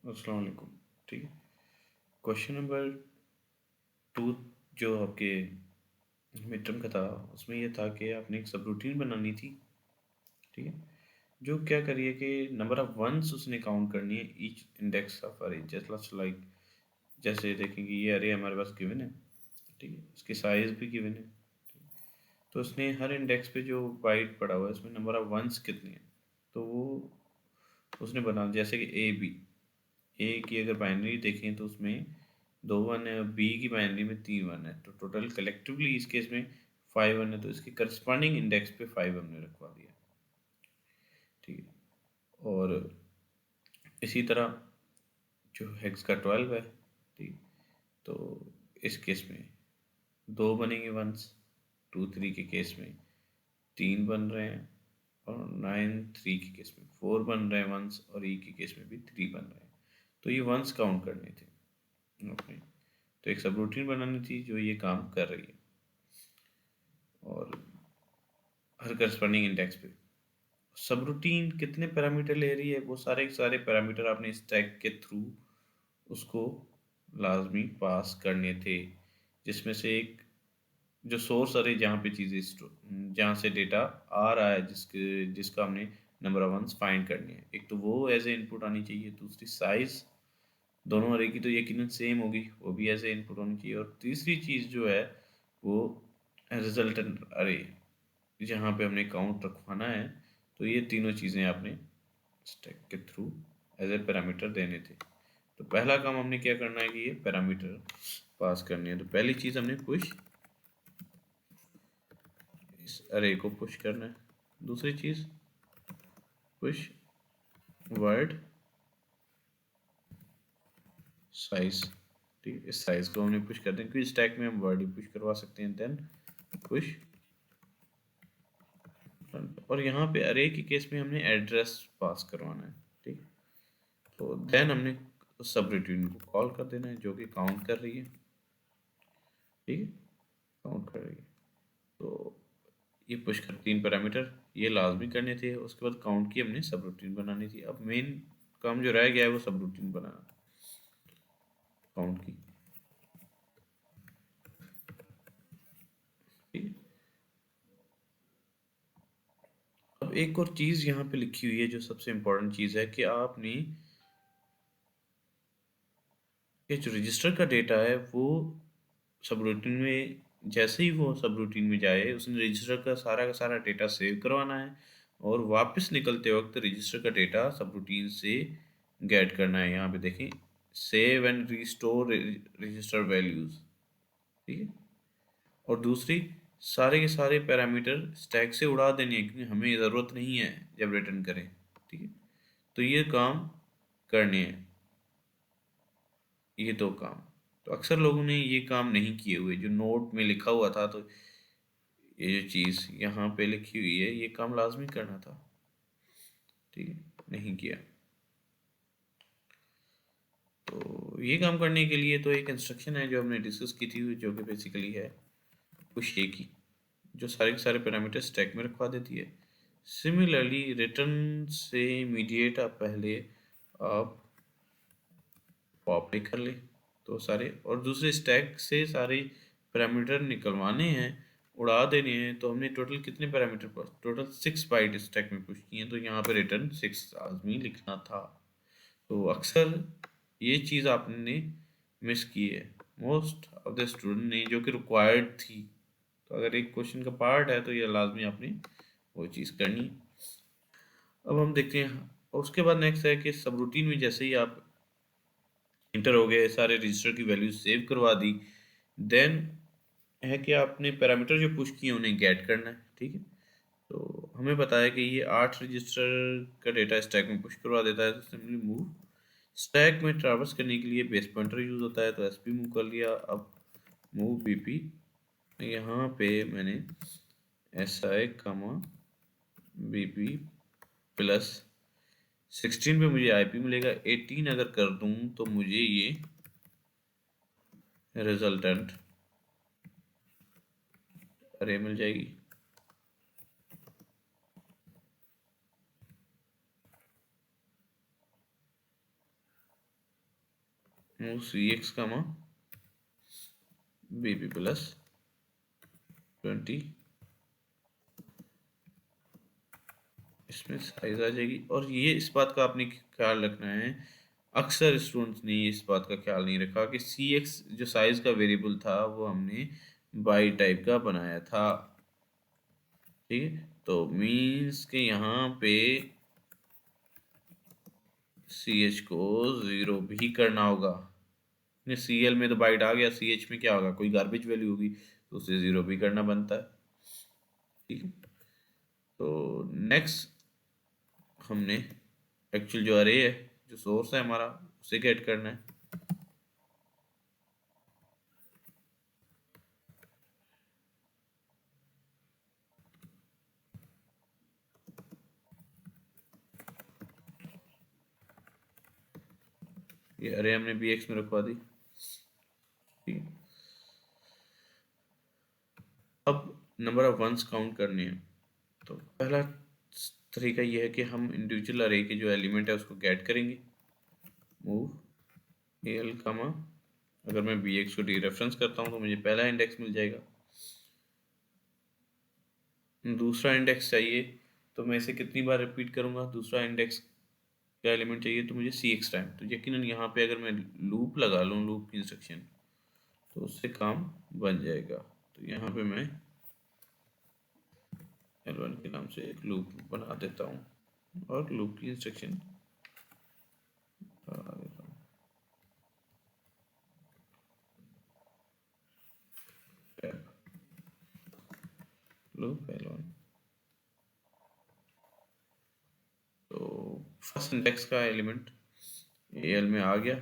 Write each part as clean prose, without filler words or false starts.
अस्सलाम वालेकुम। ठीक है। क्वेश्चन नंबर 2 जो आपके मिड टर्म का था, उसमें ये था कि आपने एक सब रूटीन बनानी थी। ठीक है। जो क्या करिए कि नंबर ऑफ वंस उसने काउंट करनी है ईच इंडेक्स ऑफ अरे, जस्ट लाइक जैसे देखेंगे ये अरे हमारे पास गिवन है। ठीक है, इसकी साइज भी गिवन है। तो उसने हर इंडेक्स पे जो बाइट पड़ा हुआ है उसमें नंबर ऑफ वंस कितने हैं, तो वो उसने बना, जैसे कि ए की अगर बाइनरी देखें तो उसमें 2 1 है, बी की बाइनरी में 3 1 है, तो टोटल कलेक्टिवली इस केस में 5 1 है, तो इसके करस्पॉन्डिंग इंडेक्स पे 5 हमने रखवा दिया। ठीक है। और इसी तरह जो हेक्स का 12 है, ठीक, तो इस केस में 2 बनेंगे वंस, 2 3 के केस में 3 बन रहे हैं, और 9 3 के केस में 4 बन रहे हैं वंस, और ई के केस में भी 3 बन रहे हैं। तो ये वंस काउंट करने थे अपने। तो एक सब रूटीन बनानी थी जो ये काम कर रही है, और हर करस्पॉन्डिंग इंडेक्स पे सब रूटीन कितने पैरामीटर ले रही है, वो सारे के सारे पैरामीटर आपने स्टैक के थ्रू उसको लाजमी पास करने थे, जिसमें से एक जो सोर्स अरे जहाँ पे चीज़ें जहाँ से डेटा आ रहा है, जिसका हमने नंबर ऑफ वंस फाइंड करनी है, एक तो वो एज ए इनपुट आनी चाहिए, दूसरी साइज दोनों अरे की तो यकीनन सेम होगी, वो भी एज ए इनपुट होनी चाहिए, और तीसरी चीज़ जो है वो रिजल्टेंट अरे जहाँ पे हमने काउंट रखवाना है। तो ये तीनों चीज़ें आपने स्टैक के थ्रू एज ए पैरामीटर देने थे। तो पहला काम हमने क्या करना है कि ये पैरामीटर पास करनी है। तो पहली चीज़ हमने पुश इस अरे को पुश करना है। दूसरी चीज़ पुश वर्ड साइज। ठीक है, इस साइज को हमने पुश कर दें क्योंकि स्टैक में हम वर्ड ही पुश करवा सकते हैं। देन पुश, और यहाँ पे अरे के केस में हमने एड्रेस पास करवाना है। ठीक, तो देन हमने सब रूटीन को कॉल कर देना है जो कि काउंट कर रही है। ठीक है, काउंट कर रही है। तो ये पुश कर 3 पैरामीटर ये लाजमी करने थे, उसके बाद काउंट की हमने सब रूटीन बनानी थी। अब मेन काम जो रह गया है वो सब रूटीन बनाना, काउंट की। ठीक है। अब एक और चीज़ यहाँ पे लिखी हुई है जो सबसे इम्पोर्टेंट चीज़ है कि आपने ये जो रजिस्टर का डेटा है वो सब रूटीन में, जैसे ही वो सब रूटीन में जाए उसने रजिस्टर का सारा डेटा सेव करवाना है, और वापस निकलते वक्त रजिस्टर का डेटा सब रूटीन से गेट करना है। यहाँ पे देखें, save and restore register values. ठीक है। और दूसरी, सारे के सारे पैरामीटर स्टैक से उड़ा देने हैं क्योंकि हमें ज़रूरत नहीं है जब रिटर्न करें। ठीक है। तो ये काम करने हैं, ये 2 काम। तो अक्सर लोगों ने ये काम नहीं किए हुए, जो नोट में लिखा हुआ था, तो ये जो चीज़ यहाँ पे लिखी हुई है ये काम लाजमी करना था। ठीक है, नहीं किया। तो ये काम करने के लिए तो एक इंस्ट्रक्शन है जो हमने डिस्कस की थी, जो कि बेसिकली है पुश ए की, जो सारे के सारे पैरामीटर स्टैक में रखवा देती है। सिमिलरली रिटर्न से इमीडिएट आप पहले आप पॉप कर ले तो सारे, और दूसरे स्टैक से सारे पैरामीटर निकलवाने हैं, उड़ा देने हैं। तो हमने टोटल कितने पैरामीटर पर टोटल 6 बाइट स्टैक में पुश किए हैं, तो यहाँ पे रिटर्न 6 आदमी लिखना था। तो अक्सर ये चीज़ आपने मिस की है मोस्ट ऑफ द स्टूडेंट ने, जो कि रिक्वायर्ड थी। तो अगर एक क्वेश्चन का पार्ट है तो ये लाजमी आपने वो चीज़ करनी है। अब हम देखते हैं उसके बाद नेक्स्ट है कि सब रूटीन में जैसे ही आप इंटर हो गए, सारे रजिस्टर की वैल्यू सेव करवा दी, देन है कि आपने पैरामीटर जो पुश किए उन्हें गेट करना है। ठीक है। तो हमें पता है कि ये 8 रजिस्टर का डेटा स्टैक में पुश करवा देता है, तो सिंपली मूव स्टैक में ट्रैवर्स करने के लिए बेस पॉइंटर यूज होता है, तो एस पी मूव कर लिया। अब मूव बी पी, यहाँ पे मैंने एस आई कमा बी पी प्लस 16 पे मुझे आई पी मिलेगा। 18 अगर कर दूँ तो मुझे ये रिजल्टेंट अरे मिल जाएगी। मूव सी x comma B P plus 20, इसमें साइज आ जाएगी। और ये इस बात का आपने ख्याल रखना है, अक्सर स्टूडेंट्स ने इस बात का ख्याल नहीं रखा कि सी एक्स जो साइज का वेरिएबल था वो हमने बाई टाइप का बनाया था, ठीक है। तो मीन्स के यहाँ पे सी एच को 0 भी करना होगा। सी एल में तो बाइट आ गया, सी एच में क्या होगा, कोई गार्बेज वैल्यू होगी, तो उसे 0 भी करना बनता है, ठीक है। तो नेक्स्ट हमने एक्चुअल जो अरे है, जो सोर्स है हमारा, उसे गेट करना है। ये अरे हमने बी एक्स में रखवा दी, ठीक है। अब नंबर ऑफ वंस काउंट करनी है। तो पहला तरीका ये है कि हम इंडिविजुअल अरे के जो एलिमेंट है उसको गेट करेंगे। मूव ए एल कामा, अगर मैं बी एक्स को डी रेफरेंस करता हूँ तो मुझे पहला इंडेक्स मिल जाएगा। दूसरा इंडेक्स चाहिए तो मैं इसे कितनी बार रिपीट करूँगा, दूसरा इंडेक्स का एलिमेंट चाहिए तो मुझे सी एक्स टाइम। तो यकीनन यहाँ पे अगर मैं लूप लगा लूँ, लूप की इंस्ट्रक्शन, तो उससे काम बन जाएगा। तो यहाँ पे मैं L1 के नाम से एक लूप बना देता हूँ और लूप की इंस्ट्रक्शन बना देता हूँ। लूप L1, तो फर्स्ट इंडेक्स का एलिमेंट एल में आ गया।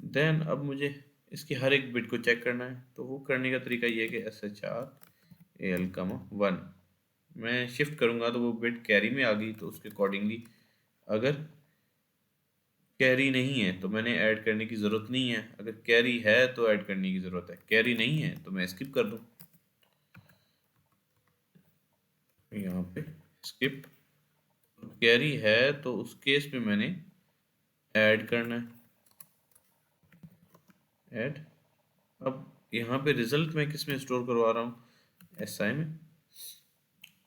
देन अब मुझे इसकी हर एक बिट को चेक करना है। तो वो करने का तरीका ये है कि S H R A L कमा 1, मैं शिफ्ट करूँगा तो वो बिट कैरी में आ गई, तो उसके अकॉर्डिंगली अगर कैरी नहीं है तो मैंने ऐड करने की ज़रूरत नहीं है, अगर कैरी है तो ऐड करने की ज़रूरत है, कैरी नहीं है तो मैं स्किप कर दूँ। यहाँ पे स्किप, कैरी है तो उस केस में मैंने ऐड करना है, ऐड। अब यहाँ पे रिजल्ट मैं किस में स्टोर करवा रहा हूँ, एस आई में।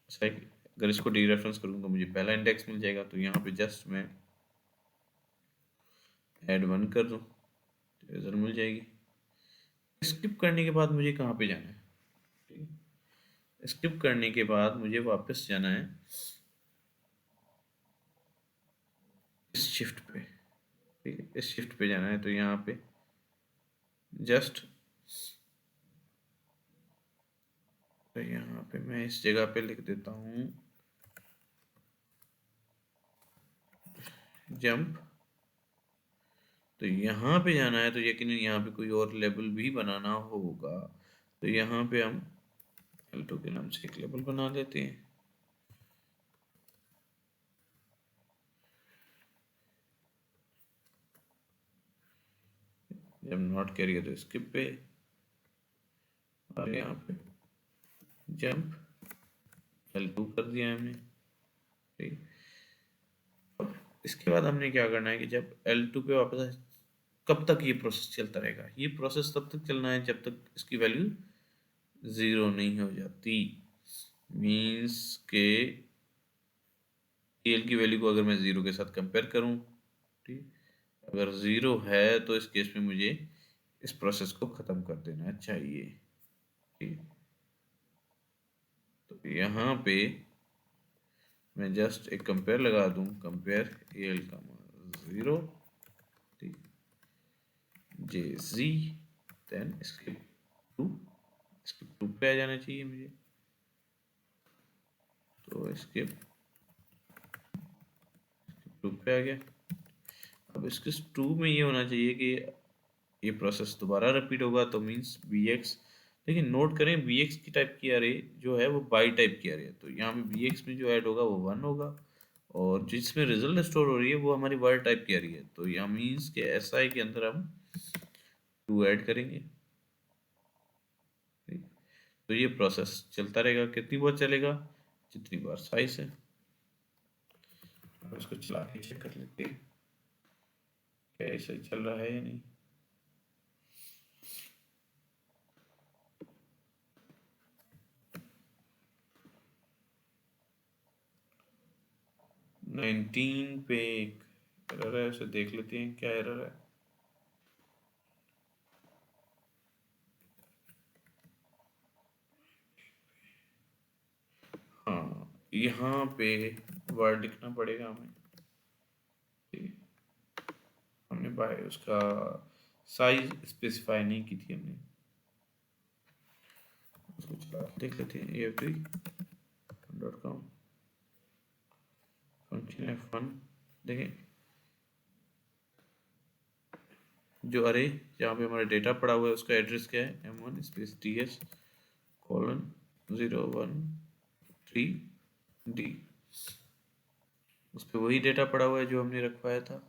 एस आई, अगर इसको डी रेफरेंस करूँ तो मुझे पहला इंडेक्स मिल जाएगा। तो यहाँ पे जस्ट मैं ऐड 1 कर दूँ, रिजल्ट मिल जाएगी। स्किप करने के बाद मुझे कहाँ पे जाना है, ठीक है। स्किप करने के बाद मुझे वापस जाना है इस शिफ्ट पे, ठीक है, इस शिफ्ट पे जाना है। तो यहाँ पे जस्ट, तो यहाँ पे मैं इस जगह पे लिख देता हूँ जंप। तो यहाँ पे जाना है तो यकीनन यहाँ पे कोई और लेबल भी बनाना होगा। तो यहाँ पे हम L2 के नाम से एक लेबल बना देते हैं। जब नॉट कैरी है तो स्किप पे, और यहाँ पे जंप L2 कर दिया हमने, ठीक। अब इसके बाद हमने क्या करना है कि जब L2 पे वापस आए, कब तक ये प्रोसेस चलता रहेगा, ये प्रोसेस तब तक चलना है जब तक इसकी वैल्यू 0 नहीं हो जाती। मीन्स के एल की वैल्यू को अगर मैं 0 के साथ कंपेयर करूं, ठीक, अगर 0 है तो इस केस में मुझे इस प्रोसेस को ख़त्म कर देना चाहिए, ठीक। तो यहाँ पे मैं जस्ट एक कंपेयर लगा दूं, कंपेयर एल का 0, ठीक, जे जी, देन स्किप 2, स्किप 2 पे आ जाना चाहिए मुझे। तो स्किप 2 पे आ गया। अब इसके 2 में ये होना चाहिए कि ये प्रोसेस दोबारा रिपीट होगा, तो मीन्स बी एक्स। लेकिन नोट करें बी एक्स की टाइप की अरे जो है वो बाई टाइप की अरे है, तो यहाँ पे बी एक्स में जो ऐड होगा वो 1 होगा, और जिसमें रिजल्ट स्टोर हो रही है वो हमारी वर्ड टाइप की अरे है। तो यहाँ मीन्स के एस आई के अंदर हम 2 ऐड करेंगे, ठीक? तो ये प्रोसेस चलता रहेगा, कितनी बार चलेगा, जितनी बार साइज है। अब इसको चला के चेक कर लेते हैं क्या ये सही चल रहा है या नहीं। 19 पे एक एरर है, उसे देख लेते हैं क्या एरर है। हाँ, यहाँ पे वर्ड लिखना पड़ेगा हमें, ठीक है। हमने बाय उसका साइज स्पेसिफाई नहीं की थी हमने, उसको चला देख लेते हैं। AFD.com फंक्शन F1 देखें, जो अरे जहाँ पे हमारा डेटा पड़ा हुआ है उसका एड्रेस क्या है, M1 स्पेस DS:013D। उस पर वही डेटा पड़ा हुआ है जो हमने रखवाया था।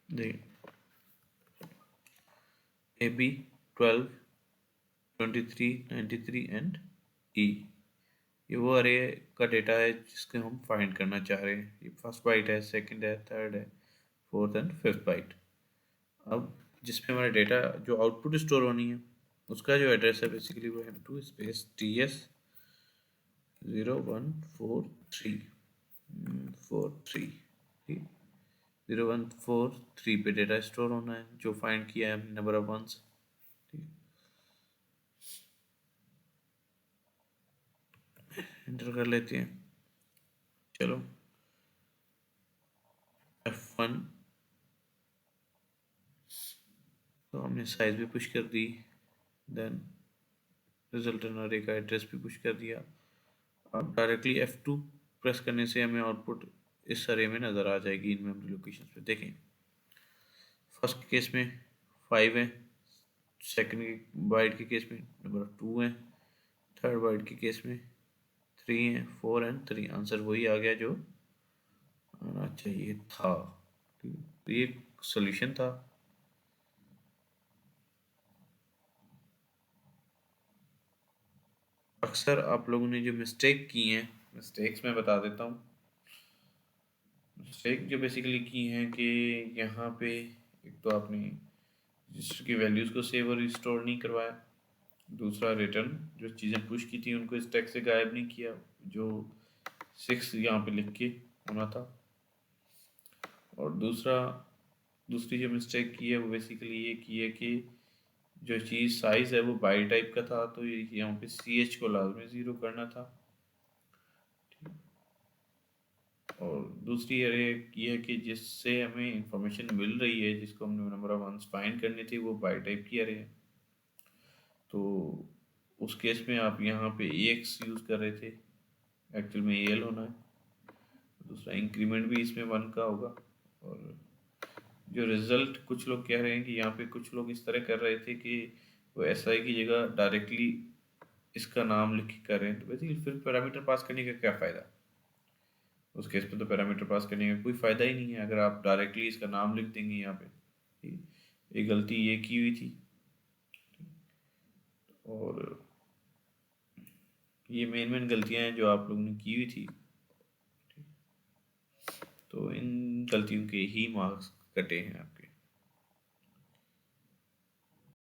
देखिए AB 12 23 93 एंड E, ये वो अरे का डेटा है जिसको हम फाइंड करना चाह रहे हैं। ये फर्स्ट बाइट है, सेकंड है, थर्ड है, फोर्थ एंड फिफ्थ बाइट। अब जिसमें हमारा डेटा जो आउटपुट स्टोर होनी है उसका जो एड्रेस है बेसिकली वो M2 स्पेस DS:0143 43, ठीक। 0143 पे डेटा स्टोर होना है जो फाइंड किया है हमने नंबर ऑफ वंस, ठीक। एंटर कर लेते हैं। चलो F1 तो हमने साइज भी पुश कर दी, देन रिजल्टेंट अरे का एड्रेस भी पुश कर दिया। अब डायरेक्टली F2 प्रेस करने से हमें आउटपुट इस अरे में नज़र आ जाएगी इन मेमोरी लोकेशन पे। देखें फर्स्ट केस में 5 है, सेकंड बाइट के केस में नंबर 2 है, थर्ड बाइट के केस में 3 है, 4 एंड 3। आंसर वही आ गया जो आना चाहिए था। तो ये सोल्यूशन था। अक्सर आप लोगों ने जो मिस्टेक की हैं, मिस्टेक्स मैं बता देता हूँ। मिस्टेक जो बेसिकली की हैं कि यहाँ पे एक तो आपने रजिस्टर की वैल्यूज़ को सेव और रिस्टोर नहीं करवाया। दूसरा रिटर्न जो चीज़ें पुश की थी उनको स्टैक से गायब नहीं किया, जो 6 यहाँ पे लिख के होना था। और दूसरी जो मिस्टेक की है वो बेसिकली ये की है कि जो चीज़ साइज़ है वो बाई टाइप का था, तो ये यहाँ पे CH को लाजमी ज़ीरो करना था। और दूसरी अरे ये है कि जिससे हमें इंफॉर्मेशन मिल रही है, जिसको हमने नंबर ऑफ वंस फाइंड करनी थी, वो बाई टाइप की अरे है। तो उस केस में आप यहाँ पे AX यूज़ कर रहे थे, एक्चुअल में AL होना है। दूसरा इंक्रीमेंट भी इसमें 1 का होगा। और जो रिज़ल्ट कुछ लोग कह रहे हैं कि यहाँ पे कुछ लोग इस तरह कर रहे थे कि वो SI की जगह डायरेक्टली इसका नाम लिख के कर रहे हैं, तो बेसिकली फिर पैरामीटर पास करने का क्या फ़ायदा। उस केस में तो पैरामीटर पास करने का कोई फ़ायदा ही नहीं है अगर आप डायरेक्टली इसका नाम लिख देंगे यहाँ पे, ठीक है। ये गलती ये की हुई थी। और ये मेन गलतियाँ हैं जो आप लोगों ने की हुई थी, तो इन गलतियों के ही मार्क्स कटे हैं।